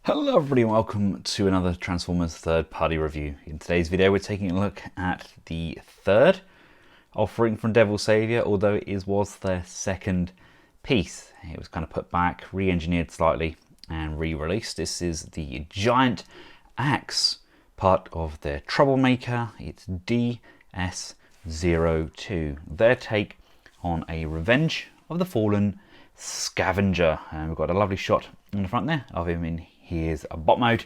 Hello everybody and welcome to another Transformers third party review. In today's video we're taking a look at the third offering from Devil Saviour, although it was their second piece. It was kind of put back, re-engineered slightly and re-released. This is the giant axe, part of their Troublemaker. It's DS-02, their take on a Revenge of the Fallen Scavenger. And we've got a lovely shot in the front there of him in his bot mode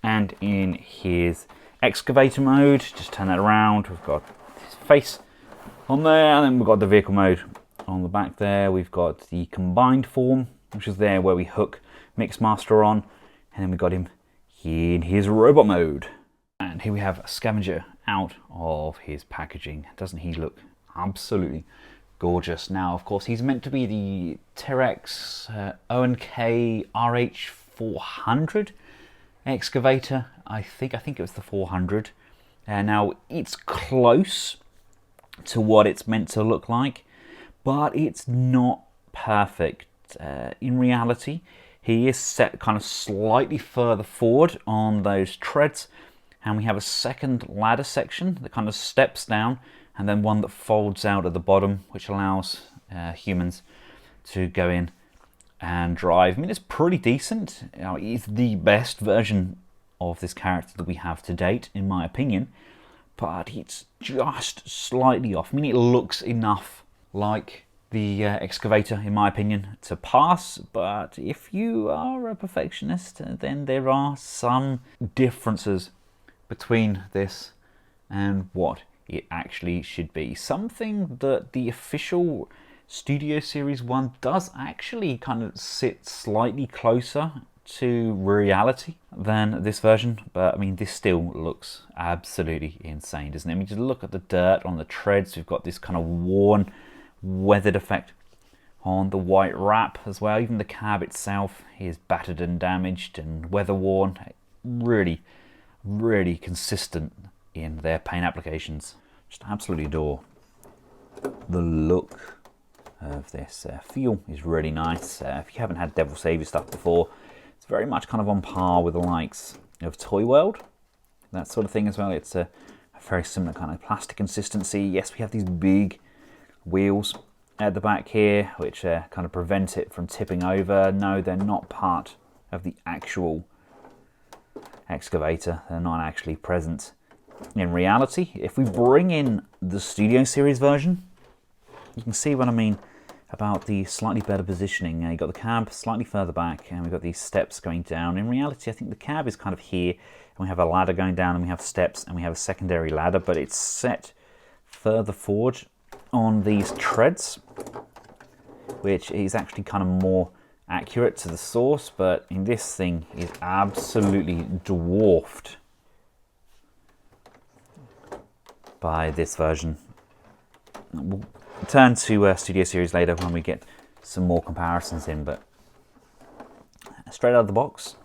and in his excavator mode. Just turn that around. We've got his face on there, and then we've got the vehicle mode on the back there. We've got the combined form, which is there where we hook Mixmaster on, and then we've got him in his robot mode. And here we have Scavenger out of his packaging. Doesn't he look absolutely gorgeous? Now, of course, he's meant to be the Terex ONK RH400 excavator. I think it was the 400. Now, it's close to what it's meant to look like, but it's not perfect. In reality, he is set kind of slightly further forward on those treads, and we have a second ladder section that kind of steps down, and then one that folds out at the bottom, which allows humans to go in and drive. I mean, it's pretty decent. You know, it's the best version of this character that we have to date, in my opinion, but it's just slightly off. I mean, it looks enough like the excavator, in my opinion, to pass, but if you are a perfectionist, then there are some differences between this and what it actually should be. Something that the official Studio Series 1 does actually kind of sit slightly closer to reality than this version, but I mean, this still looks absolutely insane, doesn't it? I mean, just look at the dirt on the treads. We've got this kind of worn, weathered effect on the white wrap as well. Even the cab itself is battered and damaged and weather worn. Really, really consistent in their paint applications. Just absolutely adore the look of this. Feel is really nice. If you haven't had Devil Saviour stuff before, it's very much kind of on par with the likes of Toy World, that sort of thing as well. It's a very similar kind of plastic consistency. Yes, we have these big wheels at the back here, which kind of prevent it from tipping over. No, they're not part of the actual excavator. They're not actually present in reality. If we bring in the Studio Series version, you can see what I mean about the slightly better positioning. You've got the cab slightly further back, and we've got these steps going down. In reality, I think the cab is kind of here, and we have a ladder going down, and we have steps, and we have a secondary ladder, but it's set further forward on these treads, which is actually kind of more accurate to the source, but in this thing is absolutely dwarfed by this version. We'll turn to Studio Series later when we get some more comparisons in, but straight out of the box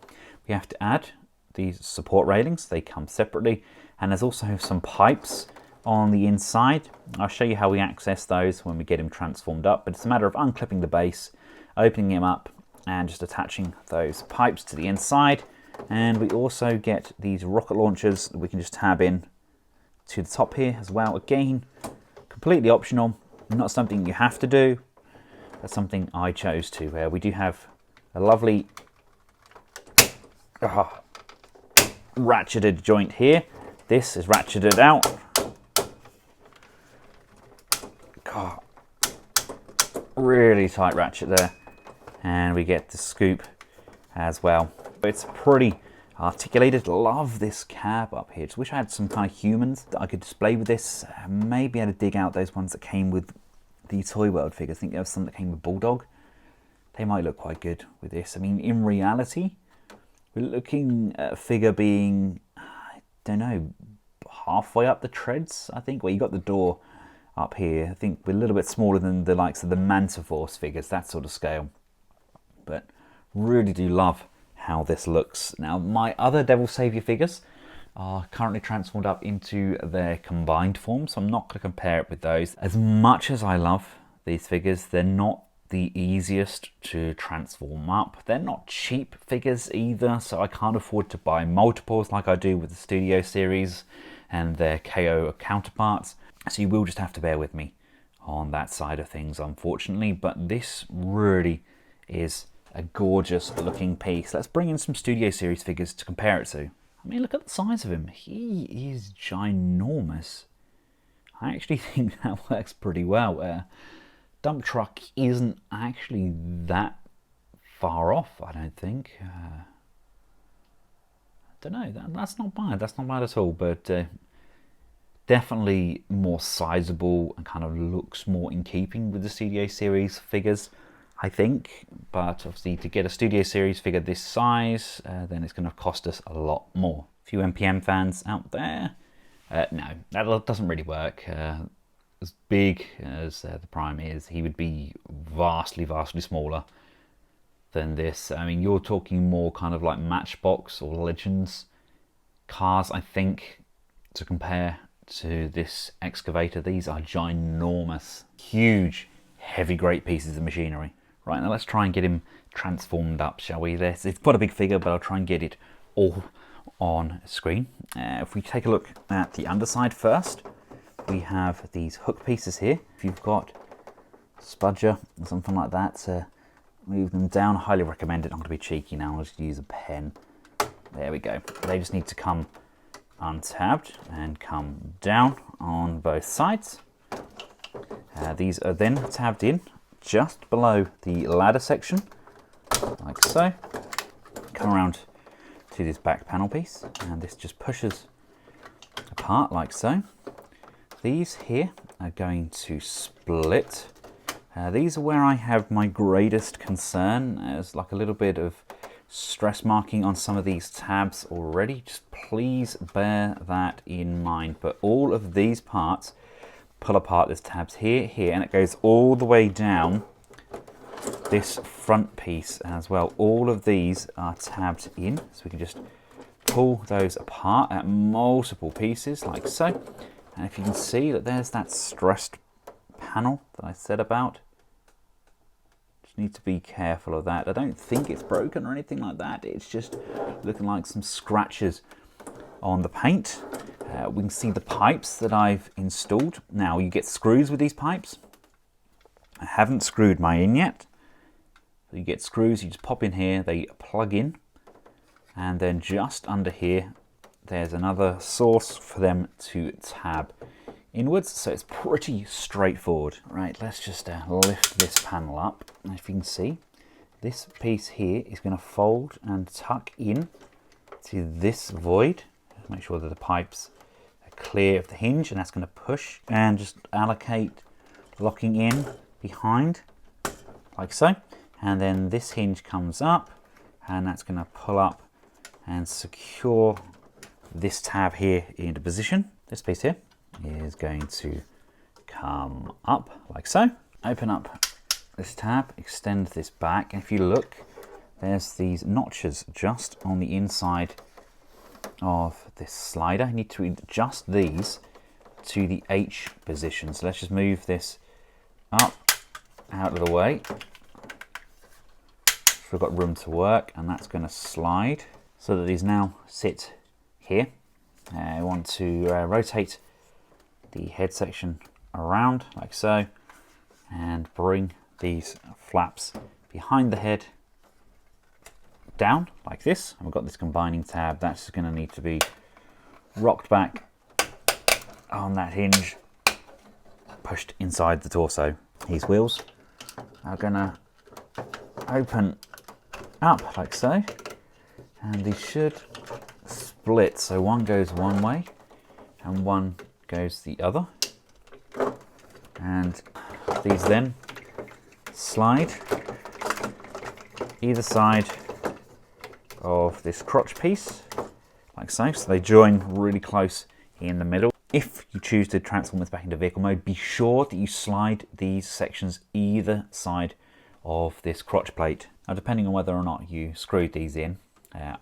we have to add these support railings. They come separately, and there's also some pipes on the inside. I'll show you how we access those when we get him transformed up, but it's a matter of unclipping the base, opening him up, and just attaching those pipes to the inside. And we also get these rocket launchers that we can just tab in to the top here as well. Again, completely optional, not something you have to do. That's something I chose to. We do have a lovely ratcheted joint here. This is ratcheted out. God, really tight ratchet there. And we get the scoop as well. It's pretty articulated. Love this cab up here. Just wish I had some kind of humans that I could display with this. Maybe I had to dig out those ones that came with the Toy World figures. I think there was some that came with Bulldog. They might look quite good with this. I mean, in reality, we're looking at a figure being, I don't know, halfway up the treads, I think. Well, you got the door up here. I think we're a little bit smaller than the likes of the Mantiforce figures, that sort of scale. But really do love how this looks. Now, my other Devil Saviour figures are currently transformed up into their combined form, so I'm not going to compare it with those. As much as I love these figures, they're not the easiest to transform up. They're not cheap figures either, so I can't afford to buy multiples like I do with the Studio series and their KO counterparts. So you will just have to bear with me on that side of things, unfortunately. But this really is a gorgeous looking piece. Let's bring in some Studio series figures to compare it to. I mean, look at the size of him. He is ginormous. I actually think that works pretty well. Dump truck isn't actually that far off, I don't think. I don't know, that's not bad. That's not bad at all, but definitely more sizable and kind of looks more in keeping with the Studio series figures, I think. But obviously to get a Studio series figure this size, then it's going to cost us a lot more. A few MPM fans out there? No, that doesn't really work. As big as the Prime is, he would be vastly smaller than this. I mean, you're talking more kind of like Matchbox or Legends cars, I think, to compare to this Excavator. These are ginormous, huge, heavy, great pieces of machinery. Right, now let's try and get him transformed up, shall we? It's quite a big figure, but I'll try and get it all on screen. If we take a look at the underside first, we have these hook pieces here. If you've got spudger or something like that, move them down. I highly recommend it. I'm going to be cheeky now. I'll just use a pen. There we go. They just need to come untabbed and come down on both sides. These are then tabbed in just below the ladder section, like so. Come around to this back panel piece, and this just pushes apart like so. These here are going to split. These are where I have my greatest concern. There's like a little bit of stress marking on some of these tabs already. Just please bear that in mind. But all of these parts pull apart. There's tabs here, and it goes all the way down this front piece as well. All of these are tabbed in, so we can just pull those apart at multiple pieces like so. And if you can see that there's that stressed panel that I said about, just need to be careful of that. I don't think it's broken or anything like that. It's just looking like some scratches on the paint. We can see the pipes that I've installed. Now you get screws with these pipes. I haven't screwed mine in yet. So you get screws, you just pop in here, they plug in, and then just under here there's another source for them to tab inwards, so it's pretty straightforward. Right, let's just lift this panel up. And if you can see, this piece here is going to fold and tuck in to this void. Just make sure that the pipes are clear of the hinge, and that's going to push and just allocate, locking in behind like so. And then this hinge comes up, and that's going to pull up and secure this tab here into position. This piece here is going to come up like so. Open up this tab, extend this back, and if you look, there's these notches just on the inside of this slider. You need to adjust these to the H position. So let's just move this up, out of the way. So we've got room to work, and that's going to slide so that these now sit here. I want to rotate the head section around like so, and bring these flaps behind the head down like this. And we've got this combining tab that's going to need to be rocked back on that hinge, pushed inside the torso. These wheels are going to open up like so, and these should split, so one goes one way and one goes the other, and these then slide either side of this crotch piece like so, so they join really close in the middle. If you choose to transform this back into vehicle mode, be sure that you slide these sections either side of this crotch plate. Now, depending on whether or not you screwed these in,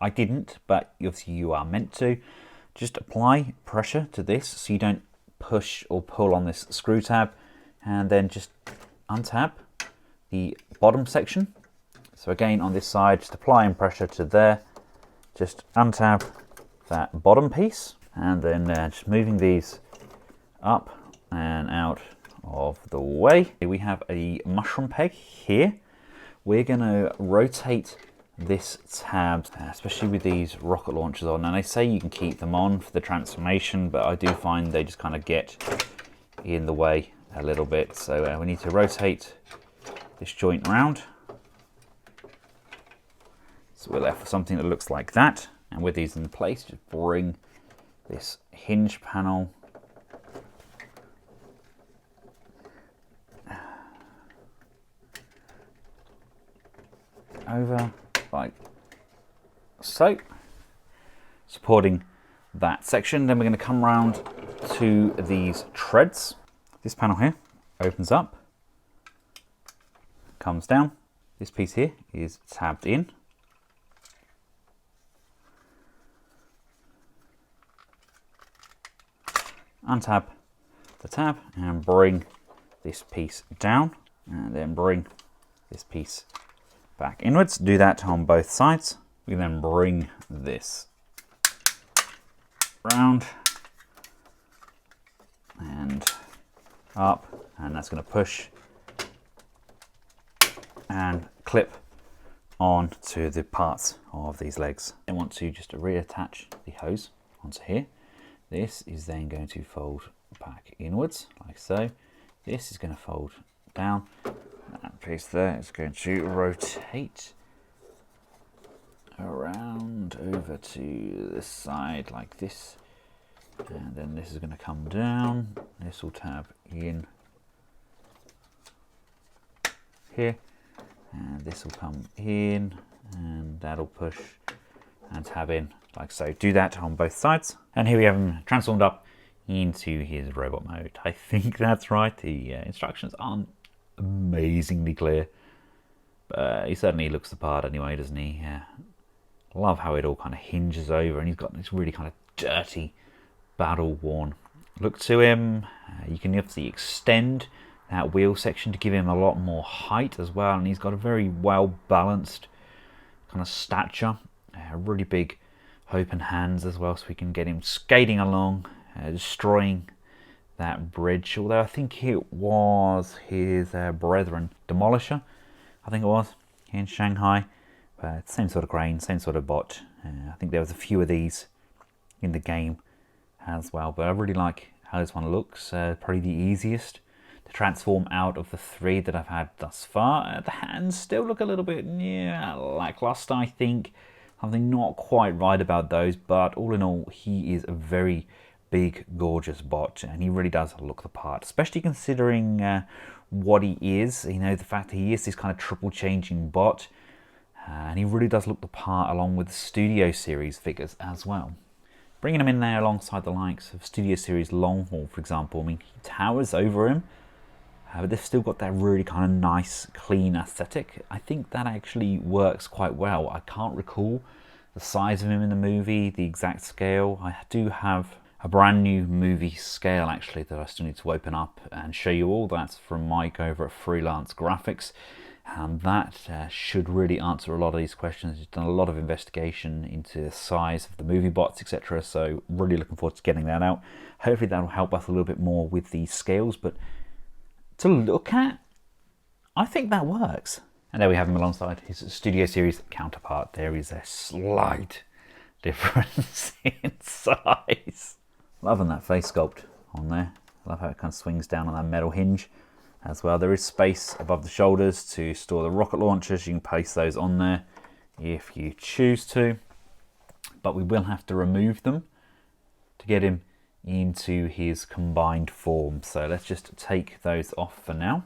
I didn't, but obviously you are meant to. Just apply pressure to this so you don't push or pull on this screw tab, and then just untab the bottom section. So again, on this side, just applying pressure to there, just untab that bottom piece, and then just moving these up and out of the way. We have a mushroom peg here. We're going to rotate this tab, especially with these rocket launchers on. And they say you can keep them on for the transformation, but I do find they just kind of get in the way a little bit. So we need to rotate this joint around. So we're left with something that looks like that. And with these in place, just bring this hinge panel over like so, supporting that section. Then we're going to come around to these treads. This panel here opens up, comes down. This piece here is tabbed in. Untab the tab and bring this piece down, and then bring this piece back inwards. Do that on both sides. We then bring this round and up, and that's going to push and clip on to the parts of these legs. I want to just reattach the hose onto here. This is then going to fold back inwards like so. This is going to fold down. That piece there is going to rotate around over to this side like this, and then this is going to come down. This will tab in here, and this will come in, and that'll push and tab in like so. Do that on both sides, and here we have him transformed up into his robot mode. I think that's right. The instructions aren't amazingly clear, but he certainly looks the part anyway, doesn't he? Yeah. Love how it all kind of hinges over, and he's got this really kind of dirty, battle-worn look to him. You can obviously extend that wheel section to give him a lot more height as well, and he's got a very well balanced kind of stature, really big open hands as well, so we can get him skating along, destroying that bridge. Although I think it was his brethren Demolisher, I think it was, in Shanghai. But same sort of crane, same sort of bot. I think there was a few of these in the game as well. But I really like how this one looks. Probably the easiest to transform out of the three that I've had thus far. The hands still look a little bit lackluster, I think. Something not quite right about those. But all in all, he is a very big, gorgeous bot. And he really does look the part. Especially considering what he is. You know, the fact that he is this kind of triple changing bot. And he really does look the part along with the Studio Series figures as well. Bringing him in there alongside the likes of Studio Series Longhaul, for example. I mean, he towers over him, but they've still got that really kind of nice, clean aesthetic. I think that actually works quite well. I can't recall the size of him in the movie, the exact scale. I do have a brand new movie scale actually that I still need to open up and show you all. That's from Mike over at Freelance Graphics. And that should really answer a lot of these questions. He's done a lot of investigation into the size of the movie bots, etc. So really looking forward to getting that out. Hopefully that will help us a little bit more with these scales. But to look at, I think that works. And there we have him alongside his Studio Series counterpart. There is a slight difference in size. Loving that face sculpt on there. Love how it kind of swings down on that metal hinge as well. There is space above the shoulders to store the rocket launchers. You can place those on there if you choose to, but we will have to remove them to get him into his combined form. So let's just take those off for now.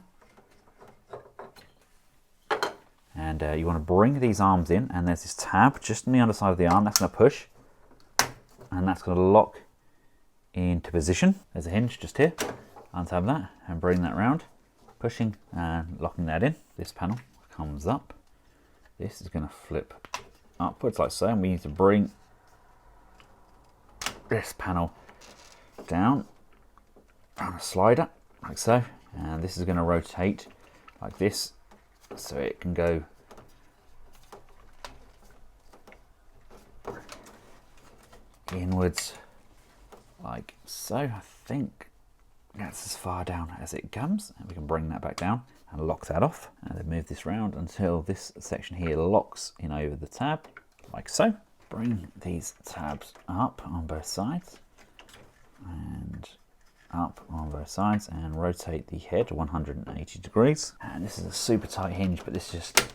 And you want to bring these arms in, and there's this tab just on the underside of the arm. That's going to push, and that's going to lock into position. There's a hinge just here. Untab that and bring that round. Pushing and locking that in. This panel comes up. This is going to flip upwards like so, and we need to bring this panel down on a slider like so, and this is going to rotate like this so it can go inwards like so. I think that's as far down as it comes, and we can bring that back down and lock that off, and then move this round until this section here locks in over the tab like so. Bring these tabs up on both sides and up on both sides, and rotate the head 180 degrees. And this is a super tight hinge, but this just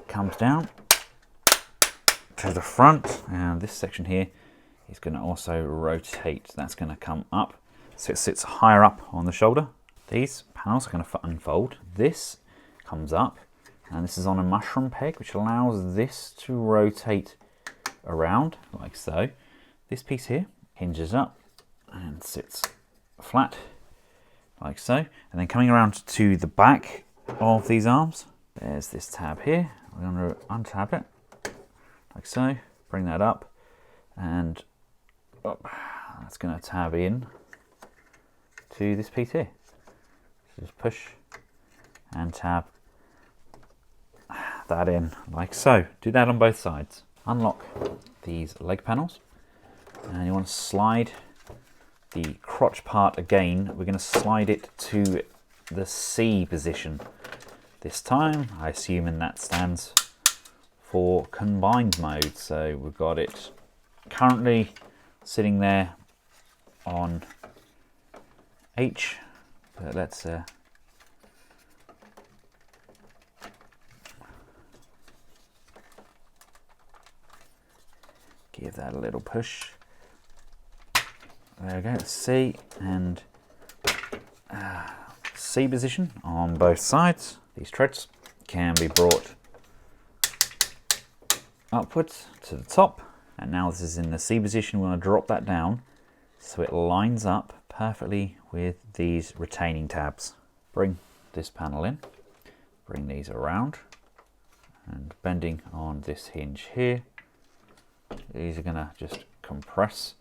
comes down to the front, and this section here is going to also rotate. That's going to come up so it sits higher up on the shoulder. These panels are going to unfold. This comes up, and this is on a mushroom peg, which allows this to rotate around like so. This piece here hinges up and sits flat like so, and then coming around to the back of these arms, there's this tab here. We're going to untab it like so, bring that up, and that's going to tab in to this piece here. So just push and tab that in like so. Do that on both sides. Unlock these leg panels, and you want to slide the crotch part again. We're going to slide it to the C position this time. I assume that stands for combined mode. So we've got it currently sitting there on H, but let's give that a little push. There we go, C, and C position on both sides. These treads can be brought upwards to the top, and now this is in the C position. We want to drop that down so it lines up perfectly with these retaining tabs. Bring this panel in, bring these around, and bending on this hinge here, these are going to just compress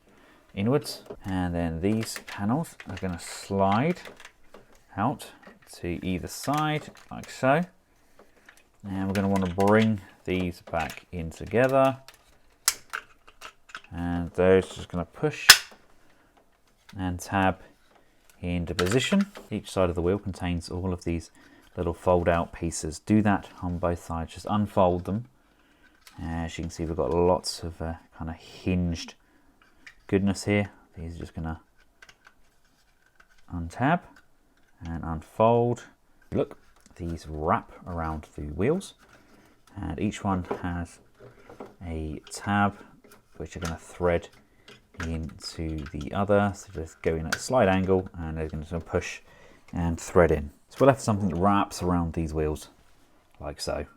inwards, and then these panels are going to slide out to either side like so, and we're going to want to bring these back in together, and those just going to push and tab into position. Each side of the wheel contains all of these little fold out pieces. Do that on both sides, just unfold them. As you can see, we've got lots of kind of hinged goodness here. These are just going to untab and unfold. Look, these wrap around the wheels, and each one has a tab which are going to thread into the other. So just go in at a slight angle, and they're going to push and thread in. So we'll have something that wraps around these wheels like so.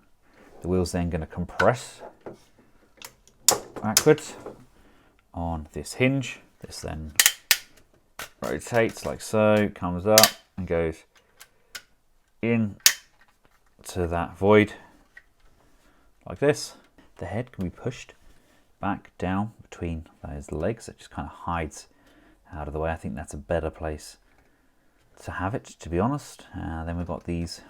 The wheel's then going to compress backwards on this hinge. This then rotates like so, comes up and goes in to that void like this. The head can be pushed back down between those legs. It just kind of hides out of the way. I think that's a better place to have it, to be honest. Then we've got these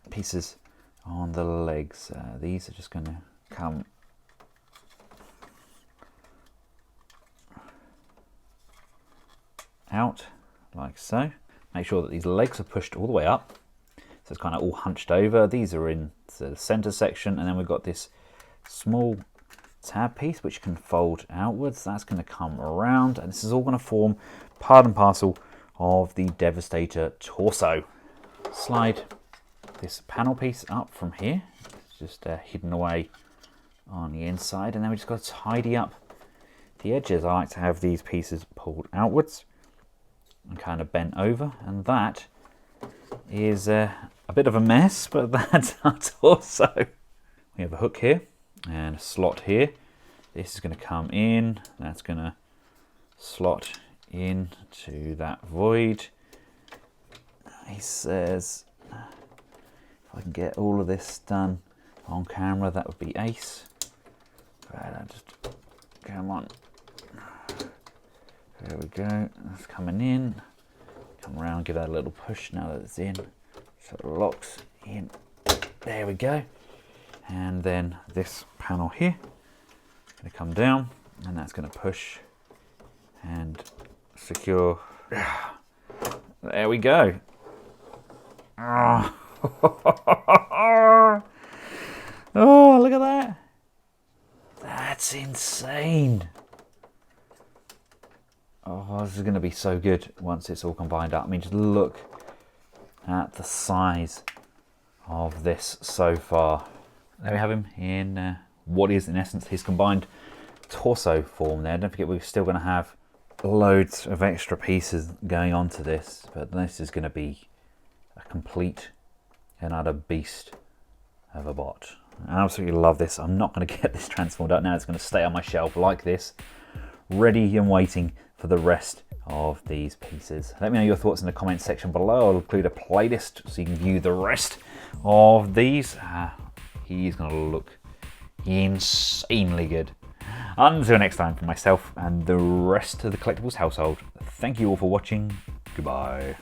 pieces on the legs. These are just going to come out like so. Make sure that these legs are pushed all the way up, so it's kind of all hunched over. These are in the center section, and then we've got this small tab piece which can fold outwards. That's going to come around, and this is all going to form part and parcel of the Devastator torso. Slide this panel piece up from here. It's just hidden away on the inside, and then we just got to tidy up the edges. I like to have these pieces pulled outwards and kind of bent over, and that is a bit of a mess, but that's our torso. We have a hook here and a slot here. This is going to come in, that's going to slot into that void. He says, if I can get all of this done on camera, that would be ace. But just come on. There we go. That's coming in. Come around, give that a little push now that it's in. So it locks in. There we go. And then this panel here going to come down, and that's going to push and secure. There we go. Oh, look at that. That's insane. Oh, this is going to be so good once it's all combined up. I mean, just look at the size of this so far. There we have him in what is, in essence, his combined torso form there. Don't forget, we're still going to have loads of extra pieces going on to this, but this is going to be a complete and utter beast of a bot. I absolutely love this. I'm not going to get this transformed up now. It's going to stay on my shelf like this, ready and waiting for the rest of these pieces. Let me know your thoughts in the comments section below. I'll include a playlist so you can view the rest of these. He's going to look insanely good. Until next time, for myself and the rest of the Collectables household, thank you all for watching. Goodbye.